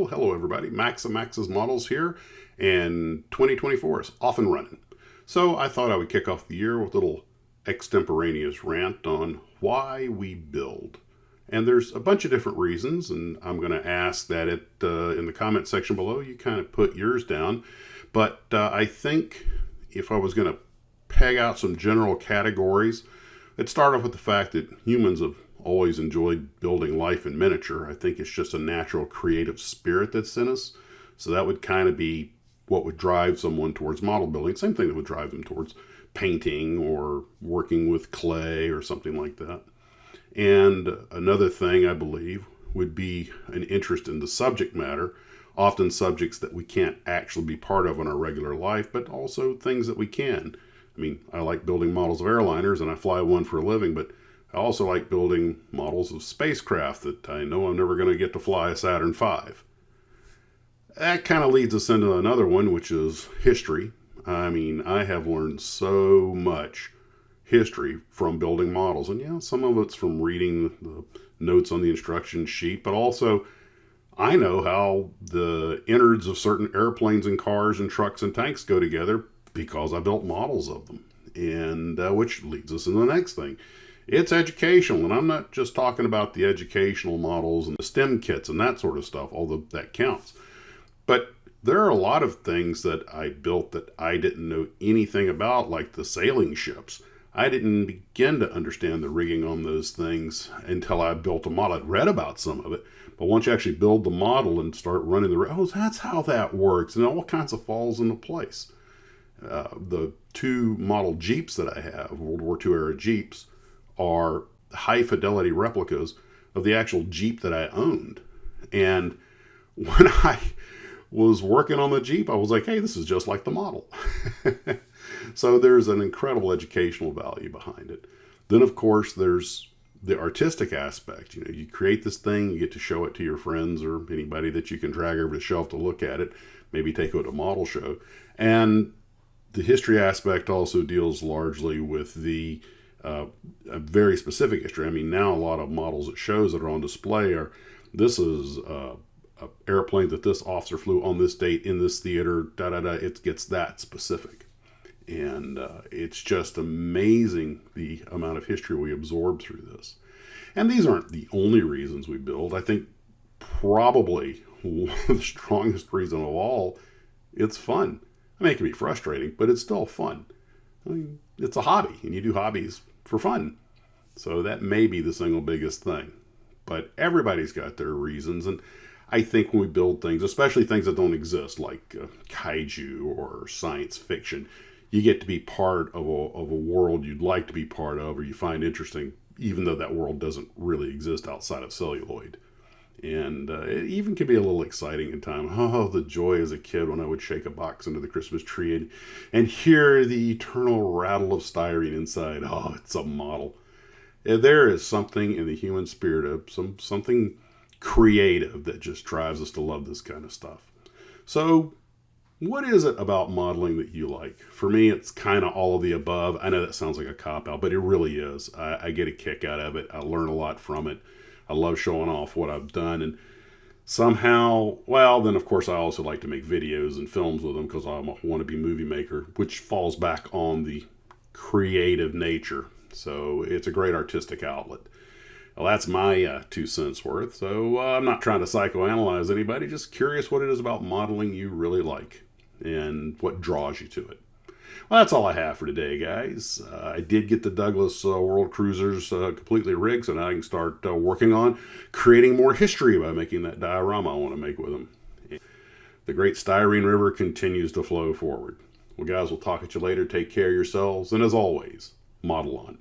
Well, hello everybody. Max of Max's Models here, and 2024 is off and running. So I thought I would kick off the year with a little extemporaneous rant on why we build. And there's a bunch of different reasons, and I'm going to ask that in the comment section below you kind of put yours down. But I think if I was going to peg out some general categories, let's start off with the fact that humans have always enjoyed building life in miniature. I think it's just a natural creative spirit that's in us. So that would kind of be what would drive someone towards model building. Same thing that would drive them towards painting or working with clay or something like that. And another thing I believe would be an interest in the subject matter, often subjects that we can't actually be part of in our regular life, but also things that we can. I mean, I like building models of airliners and I fly one for a living, but I also like building models of spacecraft that I know I'm never going to get to fly a Saturn V. That kind of leads us into another one, which is history. I mean, I have learned so much history from building models. And yeah, some of it's from reading the notes on the instruction sheet, but also I know how the innards of certain airplanes and cars and trucks and tanks go together because I built models of them. And which leads us into the next thing. It's educational, and I'm not just talking about the educational models and the STEM kits and that sort of stuff, although that counts. But there are a lot of things that I built that I didn't know anything about, like the sailing ships. I didn't begin to understand the rigging on those things until I built a model. I'd read about some of it, but once you actually build the model and start running that's how that works, and all kinds of falls into place. The two model Jeeps that I have, World War II era Jeeps, are high fidelity replicas of the actual Jeep that I owned. And when I was working on the Jeep, I was like, hey, this is just like the model. So there's an incredible educational value behind it. Then, of course, there's the artistic aspect. You know, you create this thing, you get to show it to your friends or anybody that you can drag over the shelf to look at it, maybe take it to a model show. And the history aspect also deals largely with the a very specific history. I mean, now a lot of models at shows that are on display this is an airplane that this officer flew on this date in this theater, It gets that specific. And it's just amazing the amount of history we absorb through this. And these aren't the only reasons we build. I think probably one of the strongest reason of all, it's fun. I mean, it can be frustrating, but it's still fun. I mean, it's a hobby, and you do hobbies for fun. So that may be the single biggest thing. But everybody's got their reasons. And I think when we build things, especially things that don't exist, like kaiju or science fiction, you get to be part of a world you'd like to be part of or you find interesting, even though that world doesn't really exist outside of celluloid. And it even can be a little exciting in time. Oh, the joy as a kid when I would shake a box under the Christmas tree and hear the eternal rattle of styrene inside. Oh, it's a model. There is something in the human spirit of something creative that just drives us to love this kind of stuff. So what is it about modeling that you like? For me, it's kind of all of the above. I know that sounds like a cop-out, but it really is. I get a kick out of it. I learn a lot from it. I love showing off what I've done, and somehow, well, then of course I also like to make videos and films with them because I'm a wannabe movie maker, which falls back on the creative nature. So it's a great artistic outlet. Well, that's my 2 cents worth. So I'm not trying to psychoanalyze anybody, just curious what it is about modeling you really like and what draws you to it. Well, that's all I have for today, guys. I did get the Douglas World Cruisers completely rigged, so now I can start working on creating more history by making that diorama I want to make with them. The great Styrene River continues to flow forward. Well, guys, we'll talk at you later. Take care of yourselves, and as always, model on.